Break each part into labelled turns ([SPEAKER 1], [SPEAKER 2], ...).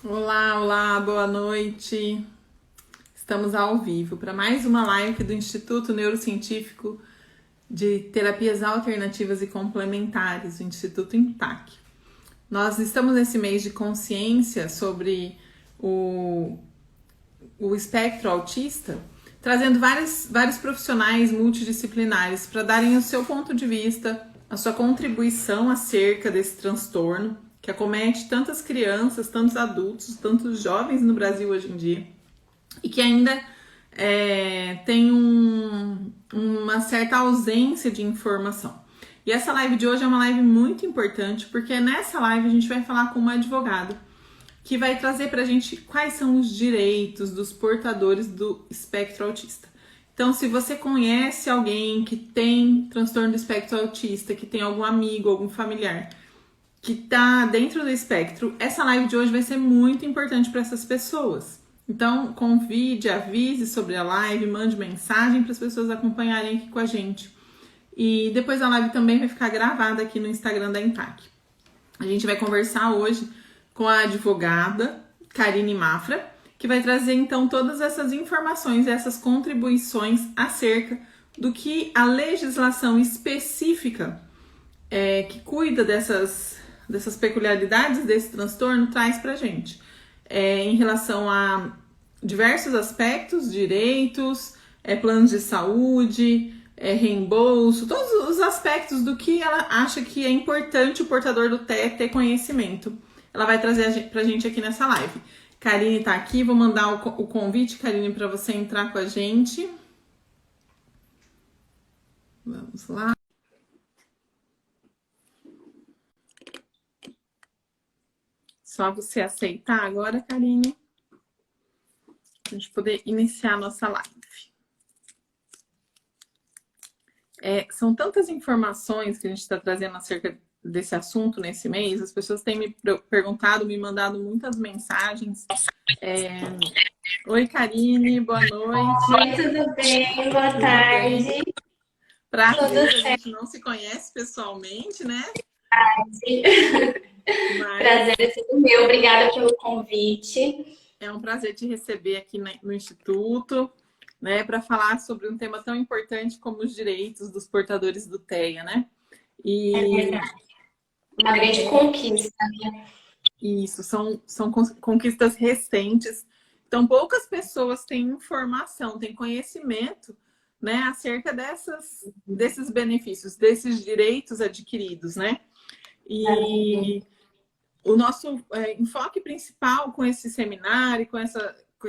[SPEAKER 1] Olá, olá, boa noite. Estamos ao vivo para mais uma live do Instituto Neurocientífico de Terapias Alternativas e Complementares, o Instituto INTAC. Nós estamos nesse mês de consciência sobre o espectro autista, trazendo vários profissionais multidisciplinares para darem o seu ponto de vista, a sua contribuição acerca desse transtorno que acomete tantas crianças, tantos adultos, tantos jovens no Brasil hoje em dia e que ainda tem uma certa ausência de informação. E essa live de hoje é uma live muito importante porque nessa live a gente vai falar com uma advogada que vai trazer pra gente quais são os direitos dos portadores do espectro autista. Então, se você conhece alguém que tem transtorno do espectro autista, que tem algum amigo, algum familiar que tá dentro do espectro, essa live de hoje vai ser muito importante para essas pessoas. Então, convide, avise sobre a live, mande mensagem para as pessoas acompanharem aqui com a gente. E depois a live também vai ficar gravada aqui no Instagram da INTAC. A gente vai conversar hoje com a advogada Karine Mafra, que vai trazer então todas essas informações e essas contribuições acerca do que a legislação específica que cuida dessas peculiaridades desse transtorno traz pra gente. Em relação a diversos aspectos, direitos, planos de saúde, reembolso, todos os aspectos do que ela acha que é importante o portador do TEA ter conhecimento. Ela vai trazer pra gente aqui nessa live. Karine tá aqui, vou mandar o convite, Karine, para você entrar com a gente. Vamos lá. Só você aceitar agora, Karine, pra gente poder iniciar a nossa live. São tantas informações que a gente está trazendo acerca desse assunto nesse mês. As pessoas têm me perguntado, me mandado muitas mensagens. Oi, Karine, boa noite.
[SPEAKER 2] Oi, tudo bem? Boa tarde.
[SPEAKER 1] Prazer, a gente não se conhece pessoalmente, né?
[SPEAKER 2] Prazer é todo meu. Obrigada pelo convite.
[SPEAKER 1] É um prazer te receber aqui no Instituto, né, para falar sobre um tema tão importante como os direitos dos portadores do TEA, né?
[SPEAKER 2] É verdade. Uma grande conquista.
[SPEAKER 1] Isso, são conquistas recentes. Então, poucas pessoas têm informação, têm conhecimento, né, acerca desses benefícios, desses direitos adquiridos, né? E o nosso enfoque principal com esse seminário, com esse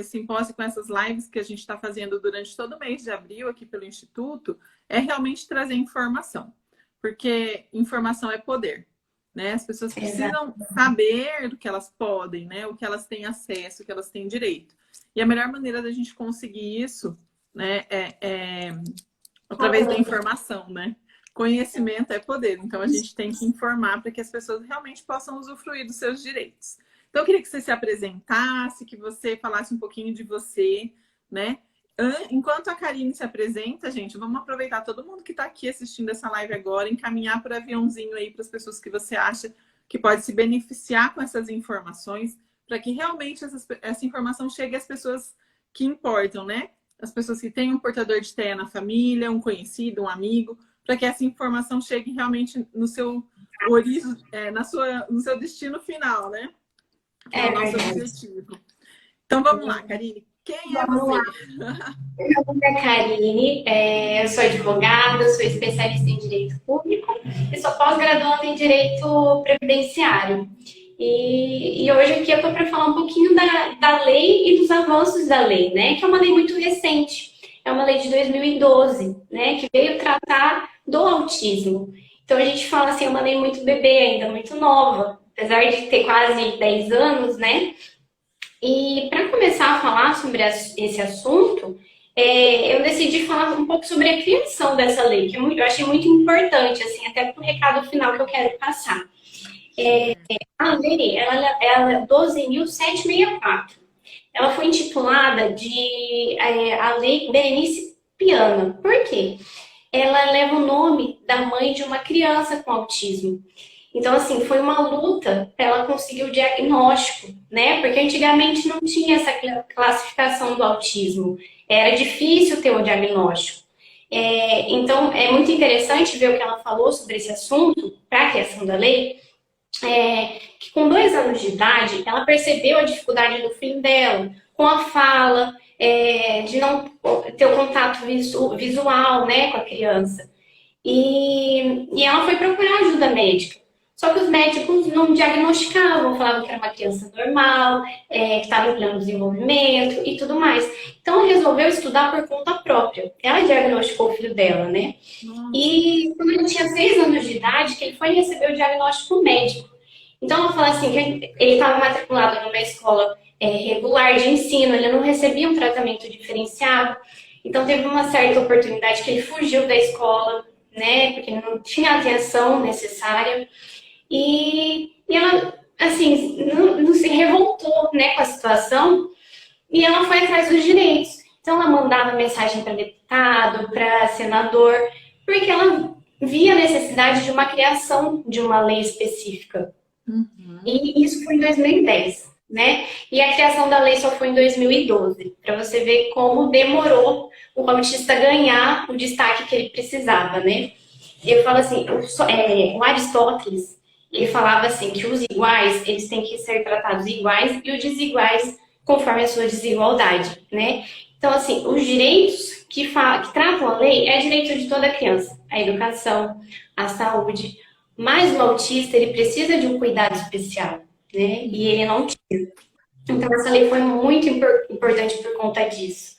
[SPEAKER 1] simpósio, com essas lives que a gente está fazendo durante todo o mês de abril aqui pelo Instituto, é realmente trazer informação, porque informação é poder, né? As pessoas precisam saber do que elas podem, né? O que elas têm acesso, o que elas têm direito. E a melhor maneira da gente conseguir isso, né, é através da informação, né? Conhecimento é poder, então a gente tem que informar para que as pessoas realmente possam usufruir dos seus direitos. Então eu queria que você se apresentasse, que você falasse um pouquinho de você, né? Enquanto a Karine se apresenta, gente, vamos aproveitar todo mundo que está aqui assistindo essa live agora, encaminhar para o aviãozinho aí para as pessoas que você acha que pode se beneficiar com essas informações, para que realmente essa informação chegue às pessoas que importam, né? As pessoas que têm um portador de TEA na família, um conhecido, um amigo, para que essa informação chegue realmente no seu no seu destino final, né? Que é o nosso objetivo. Então vamos lá, Karine. Quem é você?
[SPEAKER 2] Meu nome é Karine, eu sou advogada, sou especialista em direito público e sou pós-graduanda em direito previdenciário. E hoje aqui eu estou para falar um pouquinho da lei e dos avanços da lei, né? Que é uma lei muito recente, é uma lei de 2012, né? Que veio tratar do autismo. Então a gente fala assim, é uma lei muito bebê ainda, muito nova, apesar de ter quase 10 anos, né? E para começar a falar sobre esse assunto, eu decidi falar um pouco sobre a criação dessa lei, que eu achei muito importante, assim, até para o recado final que eu quero passar. A lei, ela é 12.764. Ela foi intitulada de a Lei Berenice Piana. Por quê? Ela leva o nome da mãe de uma criança com autismo. Então, assim, foi uma luta para ela conseguir o diagnóstico, né? Porque antigamente não tinha essa classificação do autismo. Era difícil ter o diagnóstico. Então, é muito interessante ver o que ela falou sobre esse assunto para a criação da lei, que com 2 anos de idade, ela percebeu a dificuldade do filho dela com a fala, de não ter o contato visual, né, com a criança. E ela foi procurar ajuda médica. Só que os médicos não diagnosticavam, falavam que era uma criança normal, que estava em pleno desenvolvimento e tudo mais. Então, ela resolveu estudar por conta própria. Ela diagnosticou o filho dela, né?
[SPEAKER 1] Nossa.
[SPEAKER 2] E quando ele tinha 6 anos de idade, que ele foi receber o diagnóstico médico. Então, ela fala assim, que ele estava matriculado numa escola regular de ensino, ele não recebia um tratamento diferenciado. Então, teve uma certa oportunidade que ele fugiu da escola, né? Porque não tinha a atenção necessária. E ela, assim, não se revoltou, né, com a situação e ela foi atrás dos direitos. Então, ela mandava mensagem para deputado, para senador, porque ela via a necessidade de uma criação de uma lei específica.
[SPEAKER 1] Uhum.
[SPEAKER 2] E isso foi em 2010, né? E a criação da lei só foi em 2012, para você ver como demorou o autista ganhar o destaque que ele precisava, né? Eu falo assim, o Aristóteles, ele falava assim, que os iguais, eles têm que ser tratados iguais e os desiguais conforme a sua desigualdade, né? Então, assim, os direitos que tratam a lei é direito de toda criança. A educação, a saúde. Mas o autista, ele precisa de um cuidado especial, né? E ele não tinha. Então, essa lei foi muito importante por conta disso.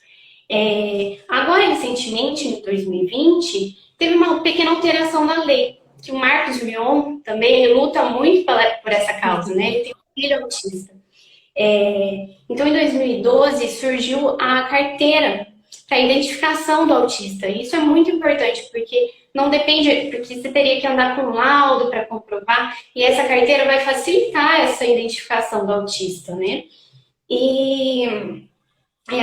[SPEAKER 2] Agora, recentemente, em 2020, teve uma pequena alteração na lei, que o Marcos Mion também ele luta muito por essa causa, né? Ele tem um filho autista. Então, em 2012, surgiu a carteira para identificação do autista. E isso é muito importante, porque não depende, porque você teria que andar com um laudo para comprovar, e essa carteira vai facilitar essa identificação do autista, né? E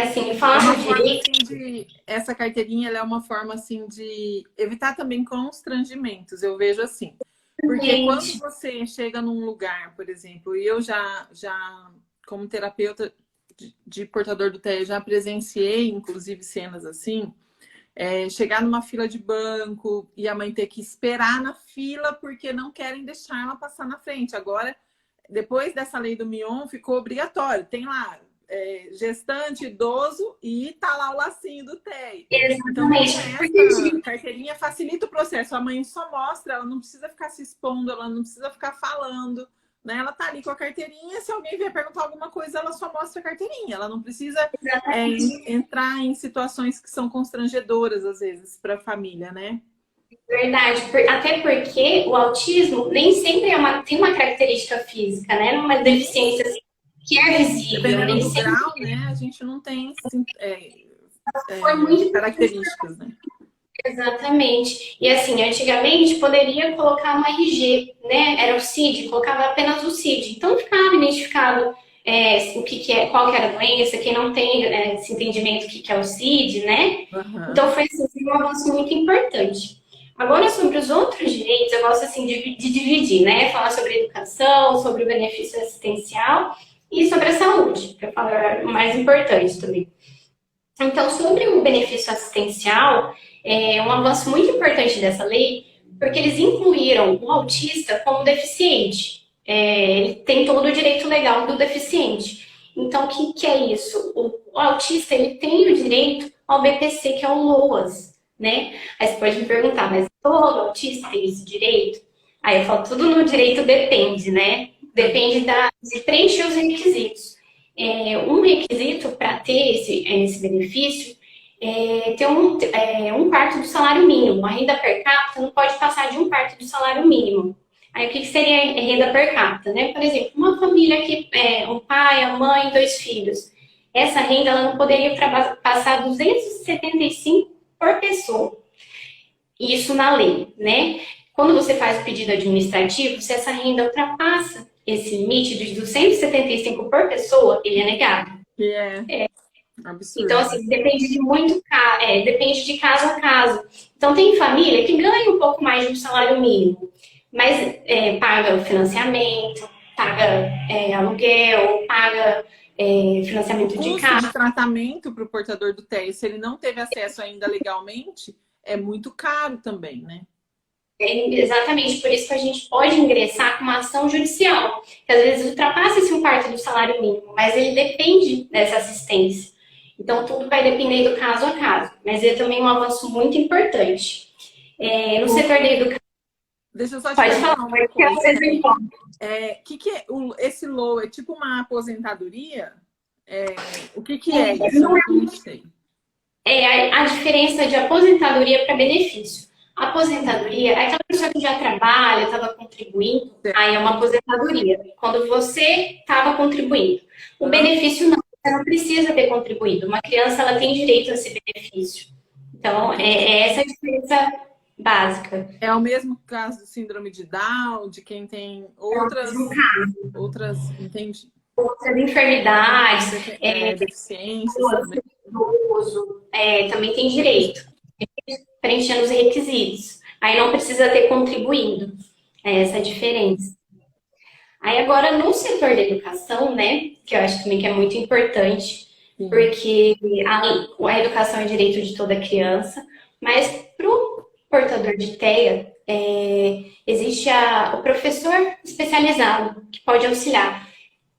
[SPEAKER 2] assim,
[SPEAKER 1] É
[SPEAKER 2] falar
[SPEAKER 1] uma
[SPEAKER 2] do
[SPEAKER 1] forma
[SPEAKER 2] direito.
[SPEAKER 1] assim de essa carteirinha, ela é uma forma assim de evitar também constrangimentos. Eu vejo assim, porque quando
[SPEAKER 2] Gente,
[SPEAKER 1] você chega num lugar, por exemplo, e eu já como terapeuta de portador do TEA, já presenciei inclusive cenas assim, chegar numa fila de banco e a mãe ter que esperar na fila porque não querem deixar ela passar na frente. Agora, depois dessa lei do Mion, ficou obrigatório. Tem lá gestante, idoso e tá lá o lacinho do TEI. Então, com
[SPEAKER 2] exatamente. Porque,
[SPEAKER 1] essa
[SPEAKER 2] gente,
[SPEAKER 1] carteirinha facilita o processo. A mãe só mostra, ela não precisa ficar se expondo, ela não precisa ficar falando. Né? Ela tá ali com a carteirinha, se alguém vier perguntar alguma coisa, ela só mostra a carteirinha. Ela não precisa entrar em situações que são constrangedoras, às vezes, para a família, né?
[SPEAKER 2] verdade. Até porque o autismo nem sempre tem uma característica física, né? Uma deficiência assim, que é visível,
[SPEAKER 1] Dependendo
[SPEAKER 2] nem
[SPEAKER 1] do
[SPEAKER 2] sempre
[SPEAKER 1] grau, né? A gente não tem
[SPEAKER 2] foi muito.
[SPEAKER 1] características, né?
[SPEAKER 2] Exatamente. E assim, antigamente poderia colocar um RG, né? Era o CID, colocava apenas o CID. Então ficava identificado o que é, qual que era a doença, quem não tem esse entendimento do que é o CID, né?
[SPEAKER 1] Uhum.
[SPEAKER 2] Então foi assim, um avanço muito importante. Agora, sobre os outros direitos, eu gosto assim de dividir, né? Falar sobre a educação, sobre o benefício assistencial e sobre a saúde, para falar o mais importante também. Então, sobre o benefício assistencial, é um avanço muito importante dessa lei, porque eles incluíram o autista como deficiente. Ele tem todo o direito legal do deficiente. Então, o que é isso? O autista ele tem o direito ao BPC, que é o LOAS, né? Aí você pode me perguntar, mas todo autista tem esse direito? Aí eu falo, tudo no direito depende, né? Depende de preencher os requisitos. Um requisito para ter esse benefício ter um quarto do salário mínimo. A renda per capita não pode passar de um quarto do salário mínimo. Aí o que seria renda per capita, né? Por exemplo, uma família que um pai, a mãe, 2 filhos. Essa renda ela não poderia passar 275 por pessoa. Isso na lei, né? Quando você faz o pedido administrativo, se essa renda ultrapassa esse limite de 275 por pessoa, ele é negado.
[SPEAKER 1] Que é
[SPEAKER 2] Então,
[SPEAKER 1] absurdo, né?
[SPEAKER 2] assim, depende de depende de caso a caso. Então, tem família que ganha um pouco mais de um salário mínimo, mas paga o financiamento, paga aluguel, paga
[SPEAKER 1] O
[SPEAKER 2] financiamento de
[SPEAKER 1] custo de
[SPEAKER 2] carro.
[SPEAKER 1] tratamento para o portador do TEA, se ele não teve acesso ainda legalmente, é muito caro também, né?
[SPEAKER 2] É exatamente por isso que a gente pode ingressar com uma ação judicial, que às vezes ultrapassa esse um quarto do salário mínimo, mas ele depende dessa assistência. Então, tudo vai depender do caso a caso, mas é também um avanço muito importante. No
[SPEAKER 1] O-
[SPEAKER 2] setor da educação,
[SPEAKER 1] Deixa eu só te
[SPEAKER 2] pode falar,
[SPEAKER 1] perguntar uma
[SPEAKER 2] porque às
[SPEAKER 1] coisa.
[SPEAKER 2] vezes envolve.
[SPEAKER 1] Que é esse LOA? É tipo uma aposentadoria? O que é isso? Eu não sei.
[SPEAKER 2] A diferença de aposentadoria para benefício. A aposentadoria é aquela pessoa que já trabalha, estava contribuindo, aí é uma aposentadoria. Quando você estava contribuindo. O
[SPEAKER 1] Hã?
[SPEAKER 2] benefício não, você não precisa ter contribuído. Uma criança ela tem direito a esse benefício. Então,
[SPEAKER 1] Entendi.
[SPEAKER 2] é essa a diferença básica.
[SPEAKER 1] É o mesmo caso do síndrome de Down, de quem tem
[SPEAKER 2] É o mesmo
[SPEAKER 1] outras, entende?
[SPEAKER 2] caso de enfermidades,
[SPEAKER 1] Deficiências também.
[SPEAKER 2] uso, também tem direito, preenchendo os requisitos. Aí não precisa ter contribuído. É essa a diferença. Aí agora no setor da educação, né, que eu acho também que é muito importante,
[SPEAKER 1] Sim,
[SPEAKER 2] porque a educação é direito de toda criança, mas para o portador de TEA, existe o professor especializado que pode auxiliar,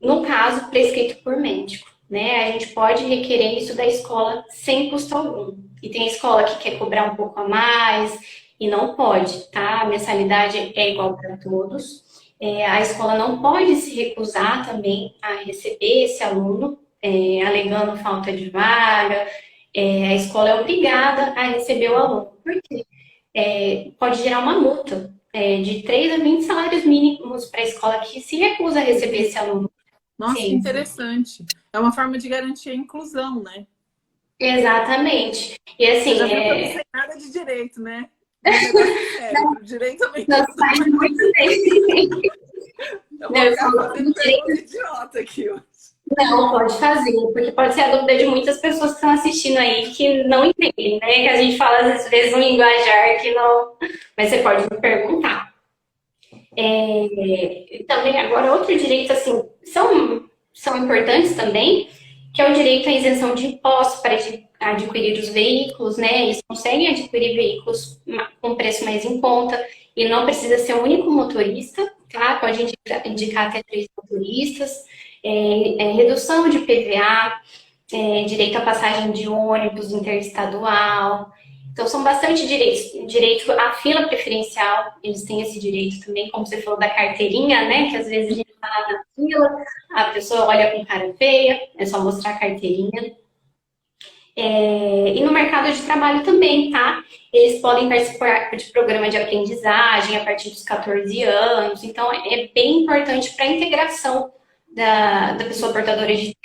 [SPEAKER 2] no caso, prescrito por médico. Né? A gente pode requerer isso da escola sem custo algum. E tem escola que quer cobrar um pouco a mais e não pode, tá? A mensalidade é igual para todos. A escola não pode se recusar também a receber esse aluno, alegando falta de vaga. A escola é obrigada a receber o aluno. Por quê? Pode gerar uma multa de 3 a 20 salários mínimos para a escola que se recusa a receber esse aluno.
[SPEAKER 1] nossa, que
[SPEAKER 2] Sim,
[SPEAKER 1] interessante. É uma forma de garantir a inclusão, né?
[SPEAKER 2] exatamente. E
[SPEAKER 1] Você já
[SPEAKER 2] assim,
[SPEAKER 1] viu que eu não sei nada de direito, né? Meu negócio é sério. Direito é uma
[SPEAKER 2] não
[SPEAKER 1] inclusão,
[SPEAKER 2] faz
[SPEAKER 1] mas
[SPEAKER 2] muito bem.
[SPEAKER 1] eu
[SPEAKER 2] Não,
[SPEAKER 1] vou
[SPEAKER 2] eu
[SPEAKER 1] ficar
[SPEAKER 2] falo
[SPEAKER 1] fazendo
[SPEAKER 2] do
[SPEAKER 1] pergunta
[SPEAKER 2] direito,
[SPEAKER 1] idiota aqui hoje.
[SPEAKER 2] não pode fazer, porque pode ser a dúvida de muitas pessoas que estão assistindo aí que não entendem, né? Que a gente fala às vezes um linguajar que não. Mas você pode me perguntar. Também agora outro direito assim são importantes também, que é o direito à isenção de impostos para adquirir os veículos, né? Eles conseguem adquirir veículos com preço mais em conta e não precisa ser um único motorista, tá? Pode indicar até 3 motoristas, redução de PVA, direito à passagem de ônibus interestadual. Então, são bastante direitos. Direito à fila preferencial, eles têm esse direito também, como você falou da carteirinha, né? Que às vezes a gente está na fila, a pessoa olha com cara feia, é só mostrar a carteirinha. E no mercado de trabalho também, tá? Eles podem participar de programa de aprendizagem a partir dos 14 anos. Então, é bem importante para a integração da pessoa portadora de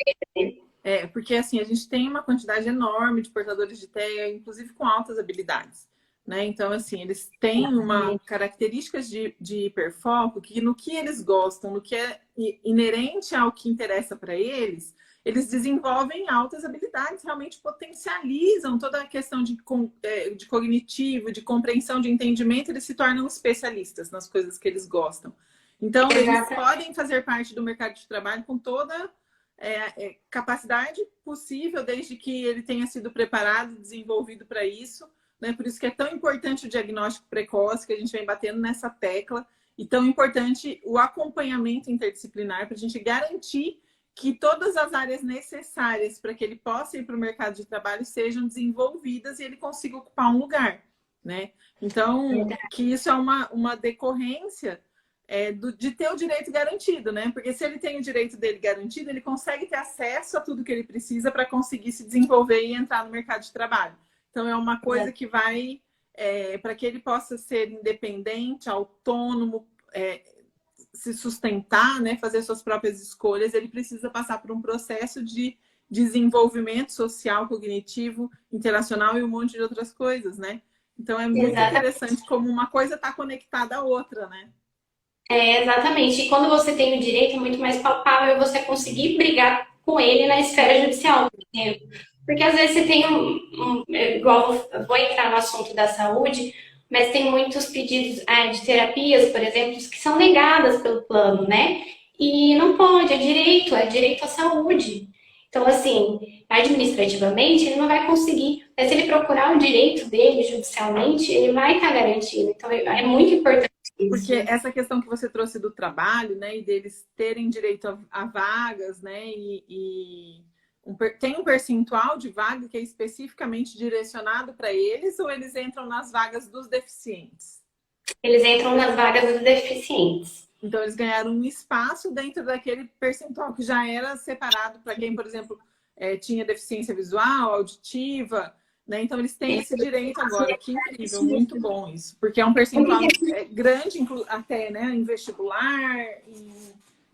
[SPEAKER 1] Porque assim, a gente tem uma quantidade enorme de portadores de TEA, inclusive com altas habilidades. Né? Então, assim, eles têm uma características de hiperfoco que no que eles gostam, no que é inerente ao que interessa para eles desenvolvem altas habilidades, realmente potencializam toda a questão de cognitivo, de compreensão, de entendimento, eles se tornam especialistas nas coisas que eles gostam. Então, eles
[SPEAKER 2] Exatamente.
[SPEAKER 1] podem fazer parte do mercado de trabalho com toda capacidade possível, desde que ele tenha sido preparado e desenvolvido para isso. Né? Por isso que é tão importante o diagnóstico precoce, que a gente vem batendo nessa tecla, e tão importante o acompanhamento interdisciplinar para a gente garantir que todas as áreas necessárias para que ele possa ir para o mercado de trabalho sejam desenvolvidas e ele consiga ocupar um lugar. Né? Então, que isso é uma decorrência de ter o direito garantido, né? Porque se ele tem o direito dele garantido, ele consegue ter acesso a tudo que ele precisa para conseguir se desenvolver e entrar no mercado de trabalho. Então, é uma coisa que vai para que ele possa ser independente, autônomo, se sustentar, né? Fazer suas próprias escolhas, ele precisa passar por um processo de desenvolvimento social, cognitivo, interacional e um monte de outras coisas, né? Então, é muito
[SPEAKER 2] Exatamente.
[SPEAKER 1] interessante como uma coisa está conectada à outra, né?
[SPEAKER 2] Exatamente. E quando você tem o direito, é muito mais palpável você conseguir brigar com ele na esfera judicial. Porque às vezes você tem igual eu vou entrar no assunto da saúde, mas tem muitos pedidos de terapias, por exemplo, que são negadas pelo plano, né? E não pode, é direito à saúde. Então, assim, administrativamente, ele não vai conseguir, mas se ele procurar o direito dele judicialmente, ele vai estar garantido. Então, é muito importante isso,
[SPEAKER 1] Porque
[SPEAKER 2] né?
[SPEAKER 1] essa questão que você trouxe do trabalho, né, e deles terem direito a vagas, né, tem um percentual de vaga que é especificamente direcionado para eles, ou eles entram nas vagas dos deficientes?
[SPEAKER 2] Eles entram nas vagas dos deficientes.
[SPEAKER 1] Então, eles ganharam um espaço dentro daquele percentual que já era separado para quem, por exemplo, tinha deficiência visual, auditiva, né? Então, eles têm esse direito agora. Que incrível, muito bom isso. Porque é um percentual grande, até, né? Em vestibular, em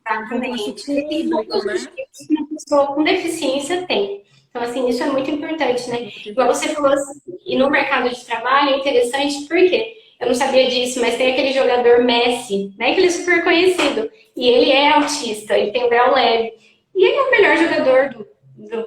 [SPEAKER 1] concurso
[SPEAKER 2] Exatamente. Tem
[SPEAKER 1] público,
[SPEAKER 2] todos
[SPEAKER 1] né?
[SPEAKER 2] os tipos que uma pessoa com deficiência tem. Então, assim, isso é muito importante, né?
[SPEAKER 1] Muito
[SPEAKER 2] Igual você
[SPEAKER 1] importante.
[SPEAKER 2] falou, assim, e no mercado de trabalho é interessante porque eu não sabia disso, mas tem aquele jogador Messi, né? Que ele é super conhecido. E ele é autista, ele tem o grau leve. E ele é o melhor jogador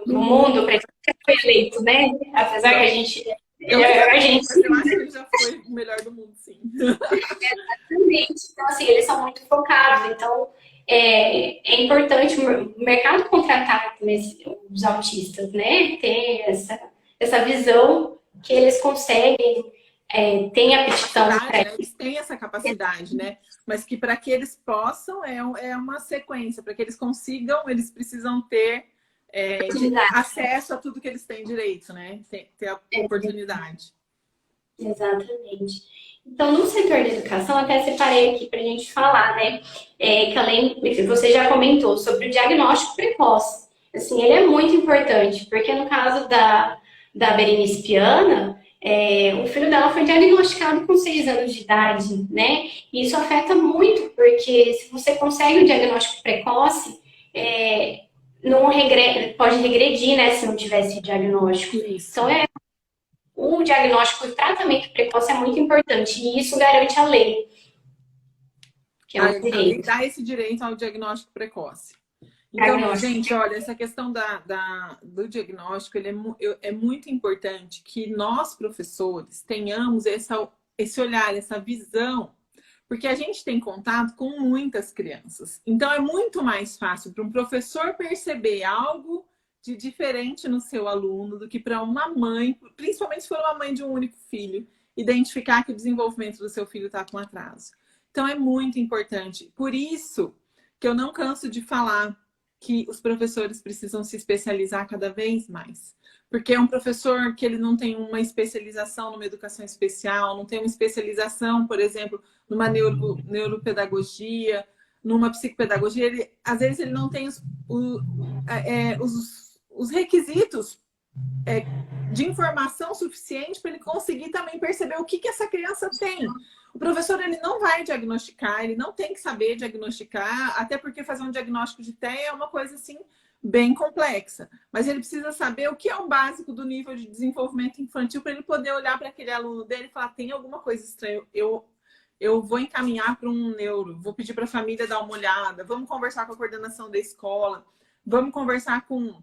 [SPEAKER 2] do mundo, para ele foi eleito, né? Apesar que a gente.
[SPEAKER 1] Eu ainda
[SPEAKER 2] A
[SPEAKER 1] não,
[SPEAKER 2] gente
[SPEAKER 1] mas eu acho que ele já foi o melhor do mundo, sim.
[SPEAKER 2] exatamente. Então, assim, eles são muito focados. Então, é importante o mercado contratar os autistas, né? Ter essa visão que eles conseguem, têm aptidão
[SPEAKER 1] Capacidade,
[SPEAKER 2] para
[SPEAKER 1] né? Eles têm essa capacidade, né? Mas que para que eles possam é uma sequência, para que eles consigam, eles precisam ter
[SPEAKER 2] atividade.
[SPEAKER 1] acesso a tudo que eles têm direito, né? Ter a oportunidade.
[SPEAKER 2] Exatamente. Então, no setor de educação, até separei aqui para a gente falar, né? Que além, você já comentou sobre o diagnóstico precoce. Assim, ele é muito importante, porque no caso da Berenice Piana, o filho dela foi diagnosticado com 6 anos de idade, né? E isso afeta muito, porque se você consegue o diagnóstico precoce, não pode regredir, né, se não tivesse diagnóstico.
[SPEAKER 1] Isso.
[SPEAKER 2] Então, o diagnóstico e tratamento precoce é muito importante e isso garante a lei, que é um
[SPEAKER 1] A lei
[SPEAKER 2] direito.
[SPEAKER 1] dá esse direito ao diagnóstico precoce. Então,
[SPEAKER 2] Diagnóstico.
[SPEAKER 1] gente, olha, essa questão do diagnóstico, é muito importante que nós, professores, tenhamos esse olhar, essa visão, porque a gente tem contato com muitas crianças. Então, é muito mais fácil para um professor perceber algo de diferente no seu aluno do que para uma mãe, principalmente se for uma mãe de um único filho, identificar que o desenvolvimento do seu filho está com atraso. Então, é muito importante. Por isso que eu não canso de falar que os professores precisam se especializar cada vez mais. Porque é um professor que ele não tem uma especialização numa educação especial, não tem uma especialização, por exemplo, numa neuropedagogia, numa psicopedagogia, às vezes ele não tem os requisitos de informação suficiente para ele conseguir também perceber o que essa criança tem. O professor ele não vai diagnosticar, ele não tem que saber diagnosticar, até porque fazer um diagnóstico de TEA é uma coisa assim bem complexa. Mas ele precisa saber o que é o básico do nível de desenvolvimento infantil para ele poder olhar para aquele aluno dele e falar: tem alguma coisa estranha, eu vou encaminhar para um neuro, vou pedir para a família dar uma olhada, vamos conversar com a coordenação da escola, vamos conversar com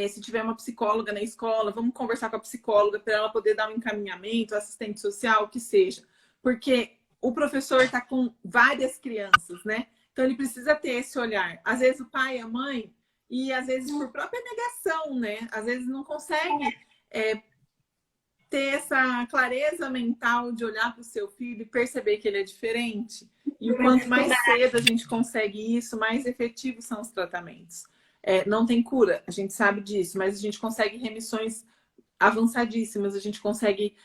[SPEAKER 1] se tiver uma psicóloga na escola, vamos conversar com a psicóloga para ela poder dar um encaminhamento, assistente social, o que seja. Porque o professor está com várias crianças, né? Então ele precisa ter esse olhar. Às vezes o pai, a mãe, e às vezes por própria negação, né? Às vezes não consegue ter essa clareza mental de olhar para o seu filho e perceber que ele é diferente. E o quanto mais cedo a gente consegue isso, mais efetivos são os tratamentos. Não tem cura, a gente sabe disso, mas a gente consegue remissões avançadíssimas, a gente consegue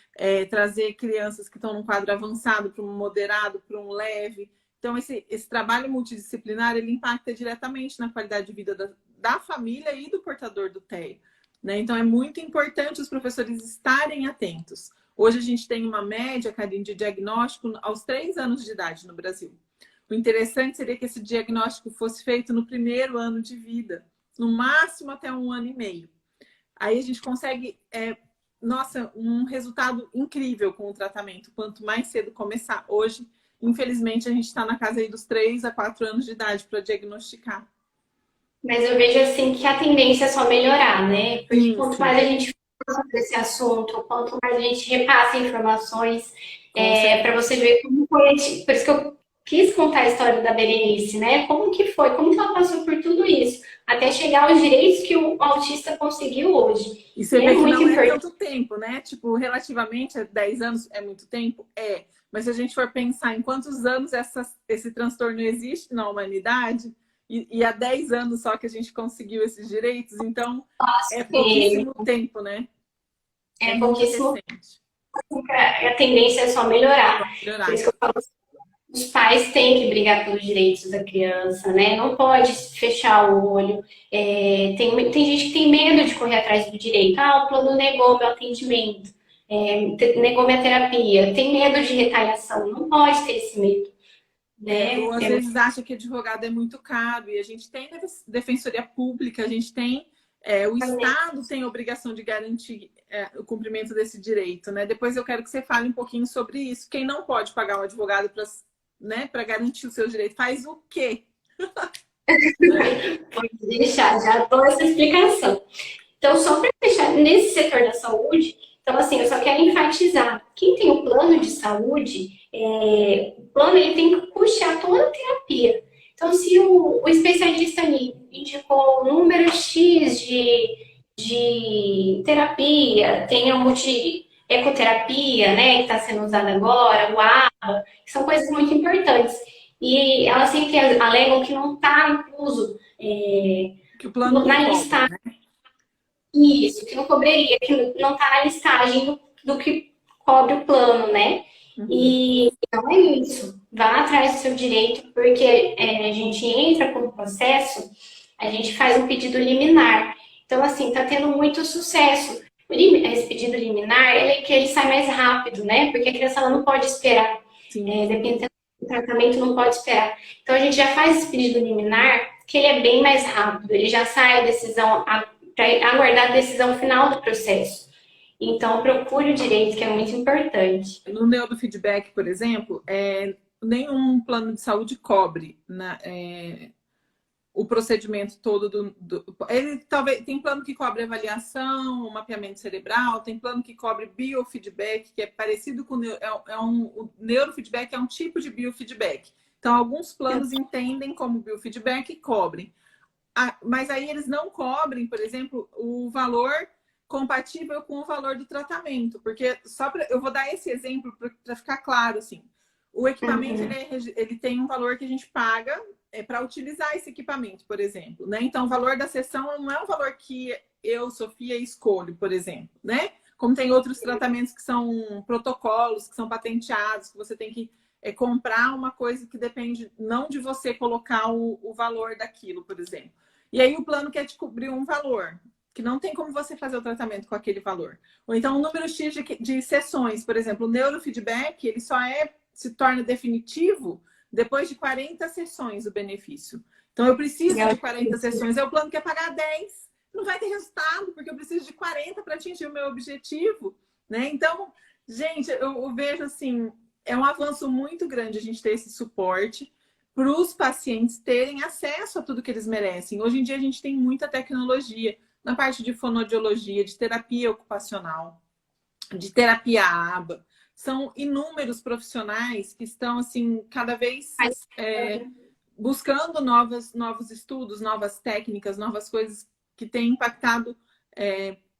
[SPEAKER 1] trazer crianças que estão num quadro avançado para um moderado, para um leve. Então, esse trabalho multidisciplinar, ele impacta diretamente na qualidade de vida da família e do portador do TEA. Né? Então, é muito importante os professores estarem atentos. Hoje a gente tem uma média, Karine, de diagnóstico aos 3 anos de idade no Brasil. O interessante seria que esse diagnóstico fosse feito no primeiro ano de vida, no máximo até 1 ano e meio. Aí a gente consegue, um resultado incrível com o tratamento, quanto mais cedo começar. Hoje, infelizmente, a gente está na casa aí dos 3 a 4 anos de idade para diagnosticar.
[SPEAKER 2] Mas eu vejo assim que a tendência é só melhorar, né? Porque
[SPEAKER 1] Sim,
[SPEAKER 2] quanto
[SPEAKER 1] sim.
[SPEAKER 2] mais a gente fala sobre esse assunto, quanto mais a gente repassa informações,
[SPEAKER 1] Com certeza.
[SPEAKER 2] Para você ver como foi. Por isso que eu quis contar a história da Berenice, né? Como que foi, como que ela passou por tudo isso, até chegar aos direitos que o autista conseguiu hoje.
[SPEAKER 1] E você
[SPEAKER 2] E é
[SPEAKER 1] vê que
[SPEAKER 2] muito
[SPEAKER 1] não é
[SPEAKER 2] importante.
[SPEAKER 1] tanto tempo, né? Tipo, relativamente a 10 anos é muito tempo? É. Mas se a gente for pensar em quantos anos esse transtorno existe na humanidade, e há 10 anos só que a gente conseguiu esses direitos, então é
[SPEAKER 2] É,
[SPEAKER 1] pouquíssimo tempo, né? É
[SPEAKER 2] é
[SPEAKER 1] muito
[SPEAKER 2] pouquíssimo,
[SPEAKER 1] recente.
[SPEAKER 2] a tendência é só melhorar. Por
[SPEAKER 1] Melhorar.
[SPEAKER 2] isso que eu falo, os pais têm que brigar pelos direitos da criança, né? Não pode fechar o olho. Tem gente que tem medo de correr atrás do direito. Ah, o plano negou meu atendimento, negou minha terapia. Tem medo de retaliação. Não pode ter esse medo,
[SPEAKER 1] Ou
[SPEAKER 2] né?
[SPEAKER 1] às vezes acha que advogado é muito caro, e a gente tem defensoria pública, a gente tem, o Estado tem a obrigação de garantir o cumprimento desse direito, né? Depois eu quero que você fale um pouquinho sobre isso. Quem não pode pagar um advogado para, né, para garantir os seus direitos, faz o quê?
[SPEAKER 2] Pode deixar, já dou essa explicação. Então, só para fechar, nesse setor da saúde, então, assim, eu só quero enfatizar, quem tem o plano de saúde, o plano ele tem que puxar toda a terapia. Então, se o especialista ali indicou um número X de terapia, tem a multi-ecoterapia, né, que está sendo usada agora, o ABA, que são coisas muito importantes. E elas sempre alegam que não está incluso
[SPEAKER 1] Que o plano não
[SPEAKER 2] na
[SPEAKER 1] cobre,
[SPEAKER 2] lista.
[SPEAKER 1] né?
[SPEAKER 2] Isso, que não cobriria, que não está na listagem do que cobre o plano, né?
[SPEAKER 1] Uhum.
[SPEAKER 2] E não é isso. Vá atrás do seu direito, porque a gente entra com o processo, a gente faz um pedido liminar. Então, assim, está tendo muito sucesso. Esse pedido liminar, ele sai mais rápido, né? Porque a criança ela não pode esperar.
[SPEAKER 1] Sim.
[SPEAKER 2] Dependendo do tratamento, não pode esperar. Então, a gente já faz esse pedido liminar, que ele é bem mais rápido. Ele já sai a decisão para aguardar a decisão final do processo. Então, procure o direito, que é muito importante.
[SPEAKER 1] No neurofeedback, por exemplo, nenhum plano de saúde cobre o procedimento todo ele talvez tem plano que cobre avaliação, mapeamento cerebral, tem plano que cobre biofeedback, que é parecido com o neurofeedback é um tipo de biofeedback. Então, alguns planos entendem como biofeedback e cobrem. Mas aí eles não cobrem, por exemplo, o valor compatível com o valor do tratamento, porque eu vou dar esse exemplo para ficar claro assim. O equipamento ele tem um valor que a gente paga para utilizar esse equipamento, por exemplo, né? Então, o valor da sessão não é um valor que eu, Sofia, escolho, por exemplo, né? Como tem outros tratamentos que são protocolos, que são patenteados, que você tem que comprar uma coisa que depende não de você colocar o valor daquilo, por exemplo. E aí o plano quer te cobrir um valor, que não tem como você fazer o tratamento com aquele valor. Ou então, um número X de sessões, por exemplo, o neurofeedback, ele só se torna definitivo depois de 40 sessões o benefício. Então, eu preciso de 40 sessões, o plano quer pagar 10. Não vai ter resultado, porque eu preciso de 40 para atingir o meu objetivo, né? Então, gente, eu vejo assim, é um avanço muito grande a gente ter esse suporte para os pacientes terem acesso a tudo que eles merecem. Hoje em dia a gente tem muita tecnologia na parte de fonoaudiologia, de terapia ocupacional, de terapia ABA. São inúmeros profissionais que estão assim cada vez buscando novos estudos, novas técnicas, novas coisas que têm impactado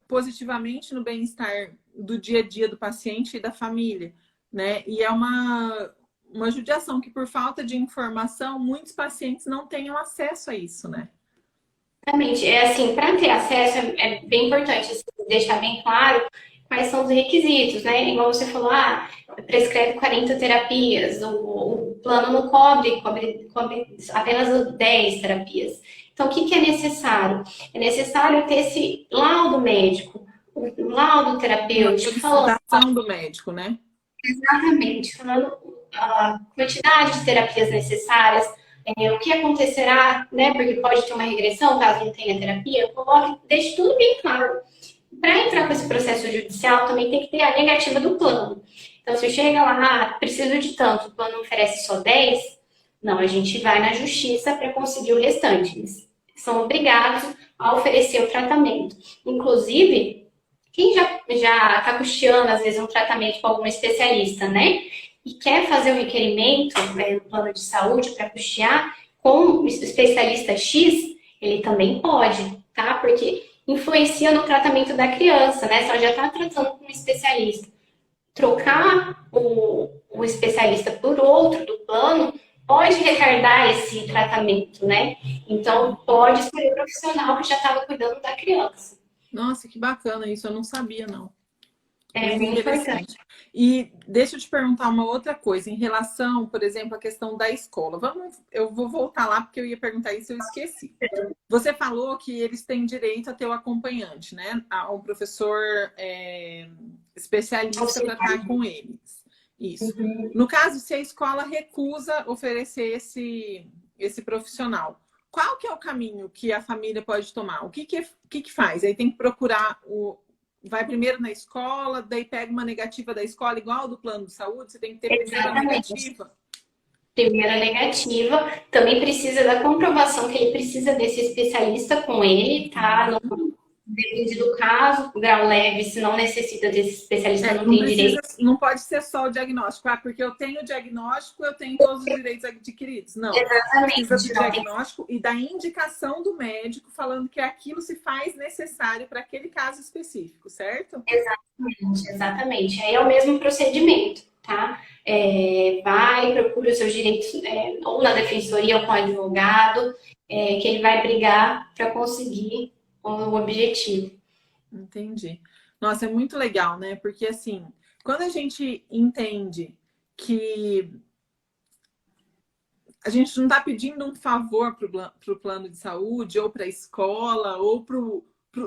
[SPEAKER 1] positivamente no bem-estar do dia a dia do paciente e da família, né? E é uma judiação que, por falta de informação, muitos pacientes não tenham acesso a isso, né?
[SPEAKER 2] Exatamente. É assim, para ter acesso é bem importante assim, deixar bem claro quais são os requisitos, né? Igual você falou, prescreve 40 terapias, o plano não cobre apenas 10 terapias. Então, o que é necessário? É necessário ter esse laudo médico, o laudo
[SPEAKER 1] Uma
[SPEAKER 2] terapêutico, falando
[SPEAKER 1] solicitação do médico, né?
[SPEAKER 2] exatamente, falando a quantidade de terapias necessárias, o que acontecerá, né? Porque pode ter uma regressão caso não tenha terapia, deixe tudo bem claro. Para entrar com esse processo judicial, também tem que ter a negativa do plano. Então, se chega lá, preciso de tanto, o plano oferece só 10, não, a gente vai na justiça para conseguir o restante. Eles são obrigados a oferecer o tratamento. Inclusive, quem já está custeando, às vezes, um tratamento com algum especialista, né? E quer fazer o requerimento, né, no plano de saúde para custear com o especialista X, ele também pode, tá? Porque influencia no tratamento da criança, né? Se ela já está tratando com um especialista, trocar o especialista por outro do plano pode retardar esse tratamento, né? Então, pode escolher o profissional que já estava cuidando da criança.
[SPEAKER 1] Nossa, que bacana isso, eu não sabia, não.
[SPEAKER 2] É
[SPEAKER 1] Muito
[SPEAKER 2] bem importante.
[SPEAKER 1] interessante. E deixa eu te perguntar uma outra coisa, em relação, por exemplo, à questão da escola. Eu vou voltar lá porque eu ia perguntar isso e eu esqueci. Você falou que eles têm direito a ter o acompanhante, né? A um professor especialista para estar com eles. Isso. No caso, se a escola recusa oferecer esse profissional, qual que é o caminho que a família pode tomar? O que faz? Aí tem que procurar vai primeiro na escola, daí pega uma negativa da escola, igual do plano de saúde, você tem que ter primeiro a
[SPEAKER 2] Exatamente.
[SPEAKER 1] negativa.
[SPEAKER 2] Primeira negativa, também precisa da comprovação que ele precisa desse especialista com ele, tá? Depende do caso, grau leve, se não necessita desse especialista, não
[SPEAKER 1] Não
[SPEAKER 2] tem
[SPEAKER 1] precisa,
[SPEAKER 2] direito.
[SPEAKER 1] não pode ser só o diagnóstico. Ah, porque eu tenho o diagnóstico, eu tenho todos os direitos adquiridos. Não. Precisa do
[SPEAKER 2] Exatamente, não tem.
[SPEAKER 1] diagnóstico e da indicação do médico falando que aquilo se faz necessário para aquele caso específico, certo?
[SPEAKER 2] Exatamente, exatamente. Aí é o mesmo procedimento, tá? Vai, procura os seus direitos, ou na defensoria ou com o advogado, que ele vai brigar para conseguir o objetivo.
[SPEAKER 1] Entendi. Nossa, é muito legal, né? Porque assim, quando a gente entende que a gente não está pedindo um favor para o plano de saúde, ou para a escola, ou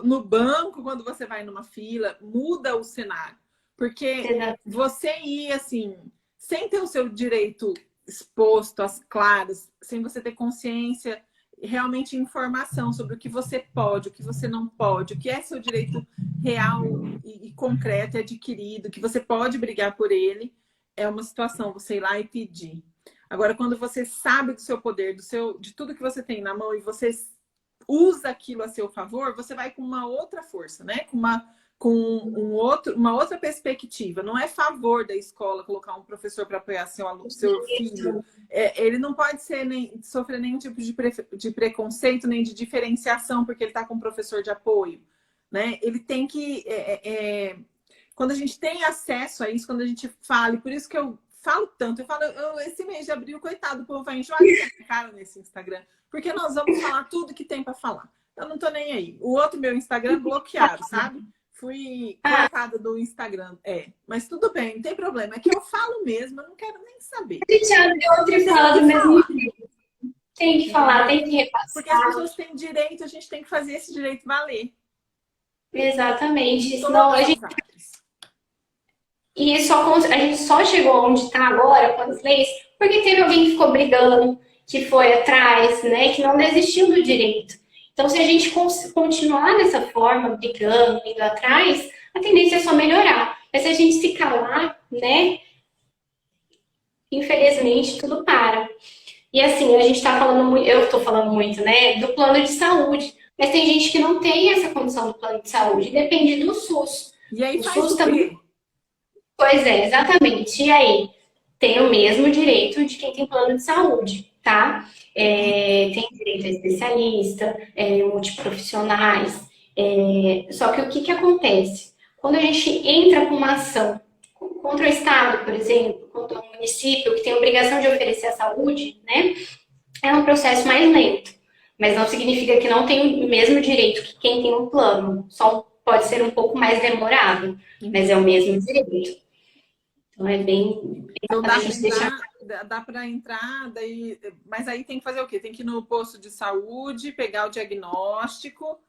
[SPEAKER 1] no banco, quando você vai numa fila, muda o cenário. Porque você ir assim, sem ter o seu direito exposto às claras, sem você ter consciência, realmente informação sobre o que você pode, o que você não pode, o que é seu direito real e concreto e adquirido, que você pode brigar por ele, é uma situação, você ir lá e pedir. Agora, quando você sabe do seu poder, de tudo que você tem na mão e você usa aquilo a seu favor, você vai com uma outra força, né? Uma outra perspectiva. Não é favor da escola colocar um professor para apoiar seu filho. Ele não pode sofrer nenhum tipo de preconceito, nem de diferenciação, porque ele está com um professor de apoio, né? Ele tem que... quando a gente tem acesso a isso, quando a gente fala, e por isso que eu falo tanto, esse mês de abril, coitado, o povo vai enjoar de cara nesse Instagram, porque nós vamos falar tudo que tem para falar. Eu não tô nem aí. O outro meu Instagram bloquearam, sabe? Fui cortada do Instagram. Mas tudo bem, não tem problema. É que eu falo mesmo, eu não quero nem saber.
[SPEAKER 2] A gente abre outro e fala do mesmo jeito. Tem que falar, tem que repassar.
[SPEAKER 1] Porque as pessoas têm direito, a gente tem que fazer esse direito valer.
[SPEAKER 2] Exatamente. Senão a gente... E a gente só chegou onde está agora com as leis porque teve alguém que ficou brigando, que foi atrás, né, que não desistiu do direito. Então, se a gente continuar dessa forma, brigando, indo atrás, a tendência é só melhorar. Mas se a gente se calar, né, infelizmente tudo para. E assim, a gente está falando muito, eu estou falando muito, né, do plano de saúde. Mas tem gente que não tem essa condição do plano de saúde, depende do SUS.
[SPEAKER 1] E aí
[SPEAKER 2] o
[SPEAKER 1] faz
[SPEAKER 2] SUS
[SPEAKER 1] o quê?
[SPEAKER 2] também. Pois é, exatamente. E aí, tem o mesmo direito de quem tem plano de saúde, tá? Tem direito a especialista, multiprofissionais. Só que o que acontece? Quando a gente entra com uma ação contra o Estado, por exemplo, contra o município, que tem a obrigação de oferecer a saúde, né? É um processo mais lento. Mas não significa que não tem o mesmo direito que quem tem um plano. Só pode ser um pouco mais demorado, mas é o mesmo direito. Então é bem...
[SPEAKER 1] Então dá para entrar, mas aí tem que fazer o quê? Tem que ir no posto de saúde, pegar o diagnóstico,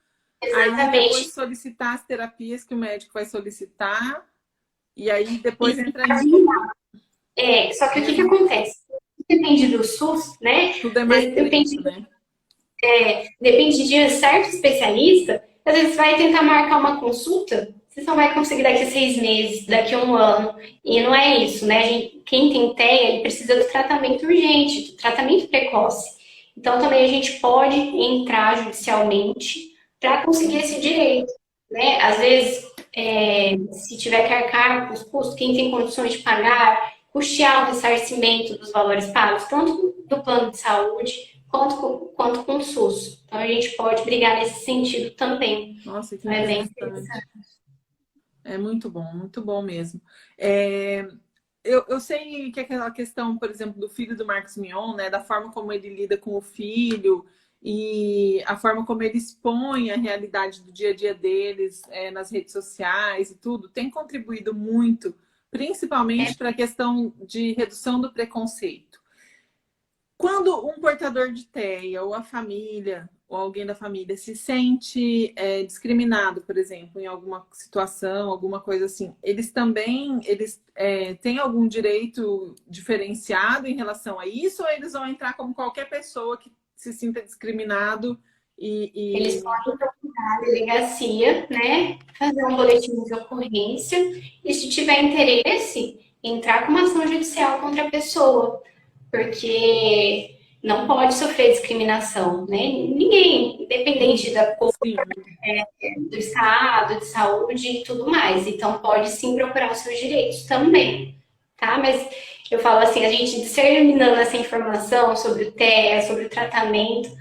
[SPEAKER 2] Exatamente.
[SPEAKER 1] Aí depois solicitar as terapias que o médico vai solicitar, e aí depois entra em...
[SPEAKER 2] Só que o que acontece? Depende do SUS, né?
[SPEAKER 1] Tudo é mais lento, né?
[SPEAKER 2] Depende de certo especialista, às vezes vai tentar marcar uma consulta, você só vai conseguir daqui a 6 meses, daqui a 1 ano. E não é isso, né? Quem tem TEA, ele precisa do tratamento urgente, do tratamento precoce. Então, também a gente pode entrar judicialmente para conseguir esse direito, né? Às vezes, se tiver que arcar com os custos, quem tem condições de pagar, custear o ressarcimento dos valores pagos, tanto do plano de saúde quanto com o SUS. Então, a gente pode brigar nesse sentido também.
[SPEAKER 1] Nossa, que
[SPEAKER 2] Então, é bem
[SPEAKER 1] interessante.
[SPEAKER 2] interessante.
[SPEAKER 1] É muito bom mesmo. Eu sei que aquela questão, por exemplo, do filho do Marcos Mion, né, da forma como ele lida com o filho e a forma como ele expõe a realidade do dia a dia deles, nas redes sociais e tudo, tem contribuído muito, principalmente para a questão de redução do preconceito. Quando um portador de TEA ou a família ou alguém da família se sente discriminado, por exemplo, em alguma situação, alguma coisa assim, eles têm algum direito diferenciado em relação a isso, ou eles vão entrar como qualquer pessoa que se sinta discriminado
[SPEAKER 2] Eles
[SPEAKER 1] e...
[SPEAKER 2] podem procurar a delegacia, né? Fazer um boletim de ocorrência e, se tiver interesse, entrar com uma ação judicial contra a pessoa, porque não pode sofrer discriminação, né? Ninguém, independente da cor,
[SPEAKER 1] Sim,
[SPEAKER 2] do estado, de saúde e tudo mais. Então, pode sim procurar os seus direitos também, tá? Mas eu falo assim, a gente disseminando essa informação sobre o TEA, sobre o tratamento,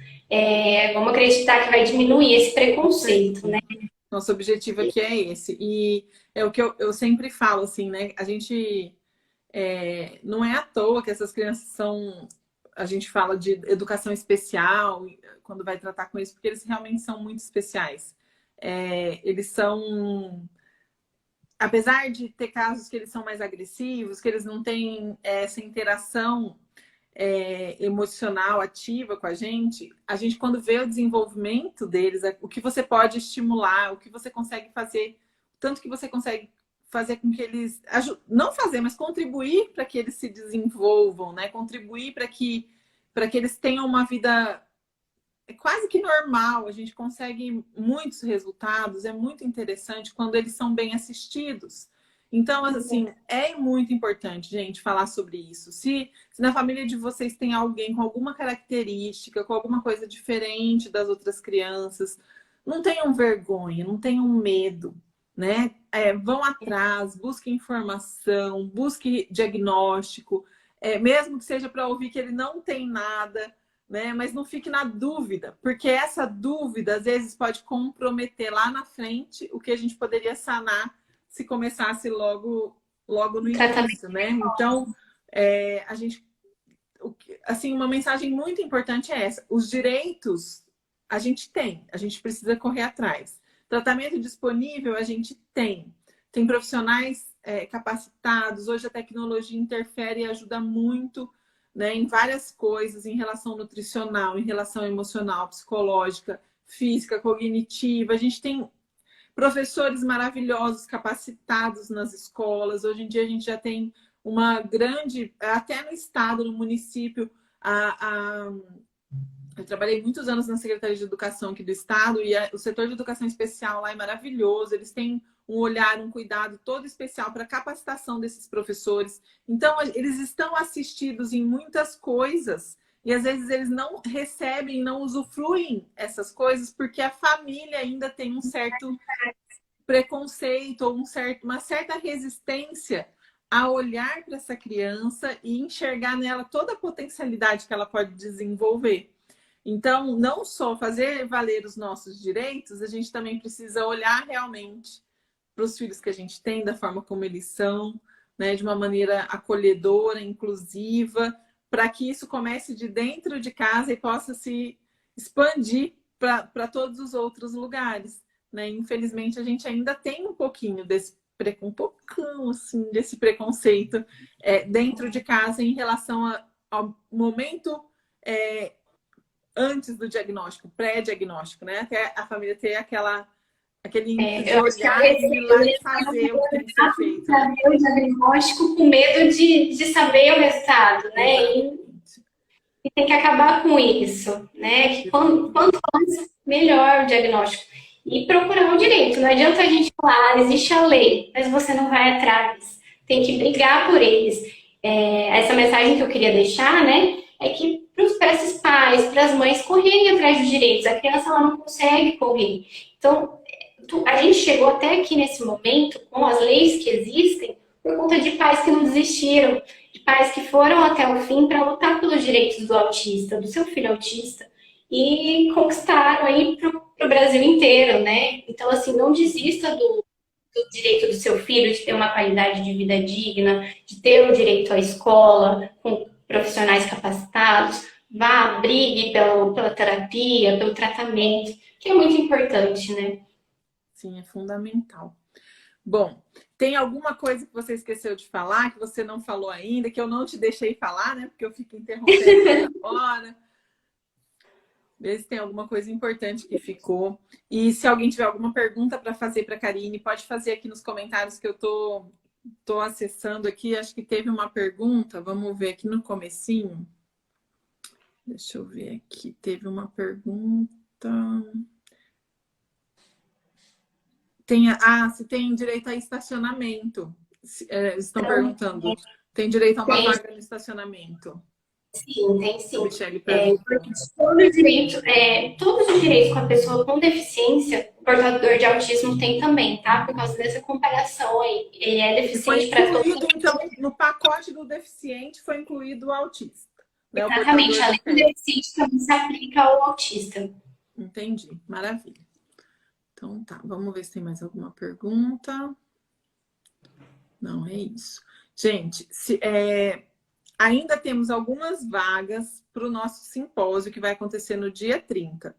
[SPEAKER 2] vamos acreditar que vai diminuir esse
[SPEAKER 1] com
[SPEAKER 2] preconceito, né?
[SPEAKER 1] certeza. Nosso objetivo aqui é esse. E é o que eu sempre falo, assim, né? A gente... não é à toa que essas crianças são... A gente fala de educação especial quando vai tratar com isso, porque eles realmente são muito especiais. Eles são... Apesar de ter casos que eles são mais agressivos, que eles não têm essa interação emocional ativa com a gente quando vê o desenvolvimento deles, o que você pode estimular, o que você consegue fazer, tanto que você consegue fazer com que eles não fazer, mas contribuir para que eles se desenvolvam, né? Contribuir para que eles tenham uma vida quase que normal. A gente consegue muitos resultados, é muito interessante quando eles são bem assistidos. Então, assim, é muito importante, gente, falar sobre isso. Se na família de vocês tem alguém com alguma característica, com alguma coisa diferente das outras crianças, não tenham vergonha, não tenham medo, né? Vão atrás, busquem informação, busquem diagnóstico, mesmo que seja para ouvir que ele não tem nada, né? Mas não fique na dúvida, porque essa dúvida às vezes pode comprometer lá na frente o que a gente poderia sanar se começasse logo no
[SPEAKER 2] Tratamento.
[SPEAKER 1] início, né? Então, a gente, assim, uma mensagem muito importante é essa: os direitos a gente tem, a gente precisa correr atrás. Tratamento disponível a gente tem profissionais capacitados. Hoje a tecnologia interfere e ajuda muito, né, em várias coisas, em relação nutricional, em relação emocional, psicológica, física, cognitiva. A gente tem professores maravilhosos, capacitados nas escolas. Hoje em dia a gente já tem uma grande, até no estado, no município, eu trabalhei muitos anos na Secretaria de Educação aqui do estado e o setor de educação especial lá é maravilhoso. Eles têm um olhar, um cuidado todo especial para a capacitação desses professores. Então, eles estão assistidos em muitas coisas e às vezes eles não recebem, não usufruem essas coisas porque a família ainda tem um certo preconceito ou uma certa resistência a olhar para essa criança e enxergar nela toda a potencialidade que ela pode desenvolver. Então, não só fazer valer os nossos direitos, a gente também precisa olhar realmente para os filhos que a gente tem, da forma como eles são, né, de uma maneira acolhedora, inclusiva, para que isso comece de dentro de casa e possa se expandir para todos os outros lugares, né? Infelizmente, a gente ainda tem um pouquinho desse preconceito dentro de casa em relação ao momento antes do diagnóstico, pré-diagnóstico, né? Até a família ter aquele ímpeto de
[SPEAKER 2] Eu acho que é o
[SPEAKER 1] olhar e ir lá e
[SPEAKER 2] receio,
[SPEAKER 1] fazer o que tem que ser feito,
[SPEAKER 2] para
[SPEAKER 1] né?
[SPEAKER 2] ver o diagnóstico com medo de saber o resultado, né?
[SPEAKER 1] Exatamente.
[SPEAKER 2] E tem que acabar com isso, né? Que quanto antes, melhor o diagnóstico. E procurar o direito. Não adianta a gente falar, existe a lei, mas você não vai atrás. Tem que brigar por eles. Essa mensagem que eu queria deixar, né? É que para esses pais, para as mães correrem atrás dos direitos. A criança ela não consegue correr. Então, a gente chegou até aqui nesse momento, com as leis que existem, por conta de pais que não desistiram, de pais que foram até o fim para lutar pelos direitos do autista, do seu filho autista, e conquistaram aí para o Brasil inteiro, né? Então, assim, não desista do direito do seu filho de ter uma qualidade de vida digna, de ter o direito à escola, com profissionais capacitados. Vá, brigue pela terapia, pelo tratamento, que é muito importante, né?
[SPEAKER 1] Sim, é fundamental. Bom, tem alguma coisa que você esqueceu de falar, que você não falou ainda, que eu não te deixei falar, né? Porque eu fico interrompendo toda hora. Vê se tem alguma coisa importante que ficou. E se alguém tiver alguma pergunta para fazer para a Karine, pode fazer aqui nos comentários que eu tô acessando aqui. Acho que teve uma pergunta. Vamos ver aqui no comecinho. Deixa eu ver aqui. Teve uma pergunta. Se tem direito a estacionamento. Estão perguntando. Tem direito a uma vaga no estacionamento?
[SPEAKER 2] Sim, tem sim.
[SPEAKER 1] A Michele perguntou.
[SPEAKER 2] Todos os direitos com a pessoa com deficiência, o portador de autismo tem também, tá? Por causa dessa comparação aí. Ele é deficiente para todos.
[SPEAKER 1] Então, no pacote do deficiente foi incluído o autista. Né?
[SPEAKER 2] Exatamente. Além do deficiente, também se aplica ao autista.
[SPEAKER 1] Entendi. Maravilha. Então tá, vamos ver se tem mais alguma pergunta. Não, é isso. Gente, ainda temos algumas vagas para o nosso simpósio que vai acontecer no dia 30.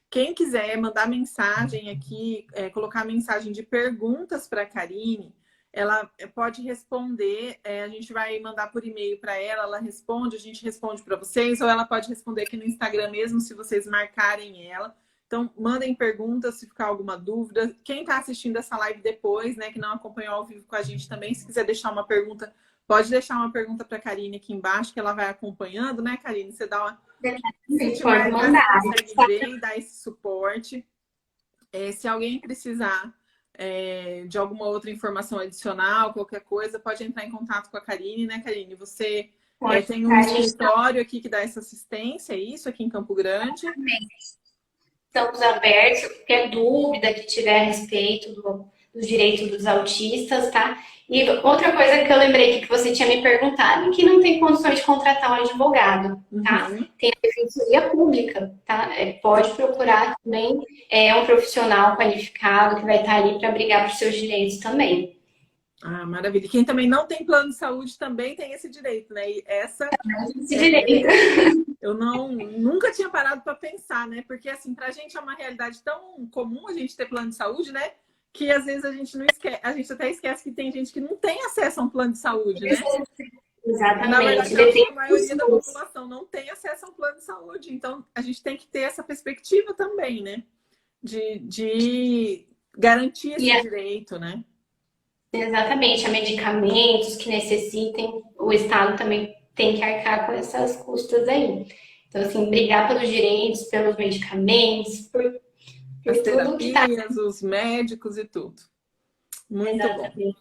[SPEAKER 1] Quem quiser mandar mensagem aqui, colocar mensagem de perguntas para a Karine, ela pode responder, a gente vai mandar por e-mail para ela responde, a gente responde para vocês, ou ela pode responder aqui no Instagram mesmo, se vocês marcarem ela. Então, mandem perguntas se ficar alguma dúvida. Quem está assistindo essa live depois, né, que não acompanhou ao vivo com a gente também, se quiser deixar uma pergunta, pode deixar uma pergunta para a Karine aqui embaixo, que ela vai acompanhando, né, Karine? Você dá uma...
[SPEAKER 2] Pode mandar.
[SPEAKER 1] Consegue ver e dar esse suporte. Se alguém precisar de alguma outra informação adicional, qualquer coisa, pode entrar em contato com a Karine, né, Karine? Você tem um escritório aqui que dá essa assistência, é isso? Aqui em Campo Grande?
[SPEAKER 2] Estamos abertos, qualquer dúvida que tiver a respeito dos direitos dos autistas, tá? E outra coisa que eu lembrei que você tinha me perguntado, que não tem condições de contratar um advogado, tá?
[SPEAKER 1] Uhum.
[SPEAKER 2] Tem a defensoria pública, tá? Pode procurar também um profissional qualificado que vai estar ali para brigar por seus direitos também.
[SPEAKER 1] Ah, maravilha. Quem também não tem plano de saúde também tem esse direito, né? E
[SPEAKER 2] Esse direito.
[SPEAKER 1] Eu nunca tinha parado para pensar, né? Porque, assim, para a gente é uma realidade tão comum a gente ter plano de saúde, né? Que às vezes a gente não esquece, a gente até esquece que tem gente que não tem acesso a um plano de saúde, né?
[SPEAKER 2] Exatamente.
[SPEAKER 1] Na verdade, a maioria da população não tem acesso a um plano de saúde. Então, a gente tem que ter essa perspectiva também, né? De garantir esse direito, né?
[SPEAKER 2] Exatamente. A medicamentos que necessitem, o Estado também tem que arcar com essas custas aí. Então, assim, brigar pelos direitos, pelos medicamentos, por
[SPEAKER 1] as
[SPEAKER 2] tudo que tá...
[SPEAKER 1] terapias, os médicos e tudo. Muito
[SPEAKER 2] Exatamente.
[SPEAKER 1] bom.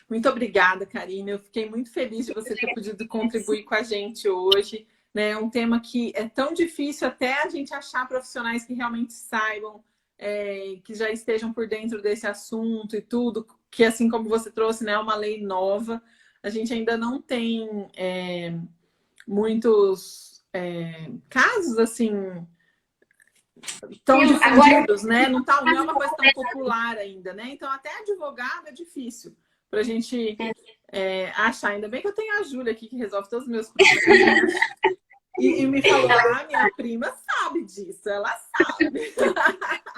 [SPEAKER 1] Muito obrigada, Karine. Eu fiquei muito feliz de você ter podido contribuir com a gente hoje. Né? É um tema que é tão difícil até a gente achar profissionais que realmente saibam, que já estejam por dentro desse assunto e tudo, que assim como você trouxe, né, é uma lei nova. A gente ainda não tem muitos casos assim tão difundidos, né? Não é uma coisa tão popular ainda, né? Então até advogado é difícil para a gente achar. Ainda bem que eu tenho a Júlia aqui que resolve todos os meus problemas. E me falou, minha prima sabe disso, ela sabe.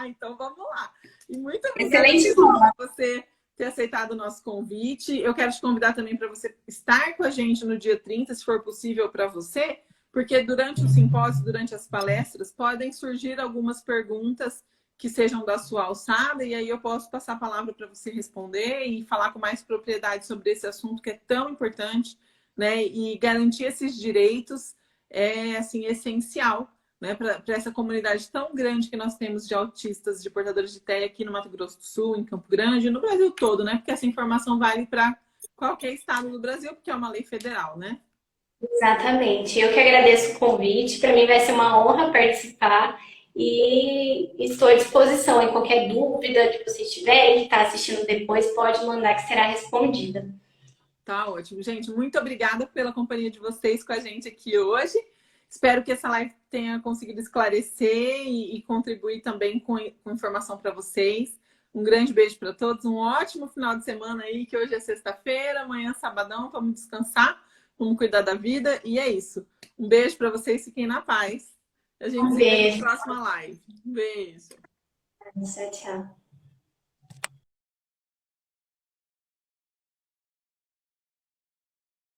[SPEAKER 1] Então vamos lá. E muito obrigada por você ter aceitado o nosso convite. Eu quero te convidar também para você estar com a gente no dia 30, se for possível para você, porque durante o simpósio, durante as palestras, podem surgir algumas perguntas que sejam da sua alçada, e aí eu posso passar a palavra para você responder e falar com mais propriedade sobre esse assunto que é tão importante, né? E garantir esses direitos é assim essencial, né, para essa comunidade tão grande que nós temos de autistas, de portadores de TEA aqui no Mato Grosso do Sul, em Campo Grande, no Brasil todo, né? Porque essa informação vale para qualquer estado do Brasil, porque é uma lei federal, né?
[SPEAKER 2] Exatamente. Eu que agradeço o convite. Para mim vai ser uma honra participar E estou à disposição em qualquer dúvida que vocês tiverem, que está assistindo depois, pode mandar que será respondida.
[SPEAKER 1] Tá ótimo. Gente, muito obrigada pela companhia de vocês com a gente aqui hoje. Espero que essa live tenha conseguido esclarecer e contribuir também com informação para vocês. Um grande beijo para todos, um ótimo final de semana aí, que hoje é sexta-feira, amanhã é sabadão, vamos descansar, vamos cuidar da vida e é isso. Um beijo para vocês, fiquem na paz. A gente
[SPEAKER 2] Um
[SPEAKER 1] se vê na
[SPEAKER 2] beijo.
[SPEAKER 1] próxima live. Um beijo.
[SPEAKER 2] Tchau, tchau.